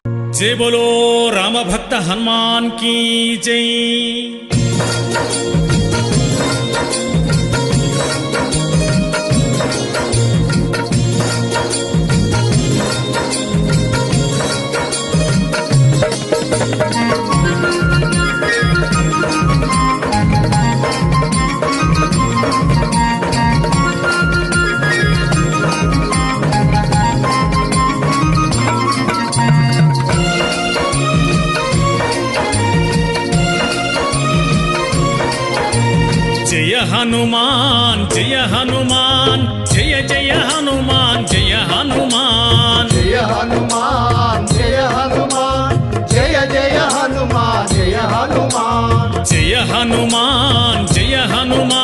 जय बोलो राम भक्त हनुमान की जय। जय हनुमान जय हनुमान जय जय हनुमान जय हनुमान जय हनुमान जय हनुमान जय जय हनुमान जय हनुमान जय हनुमान जय हनुमान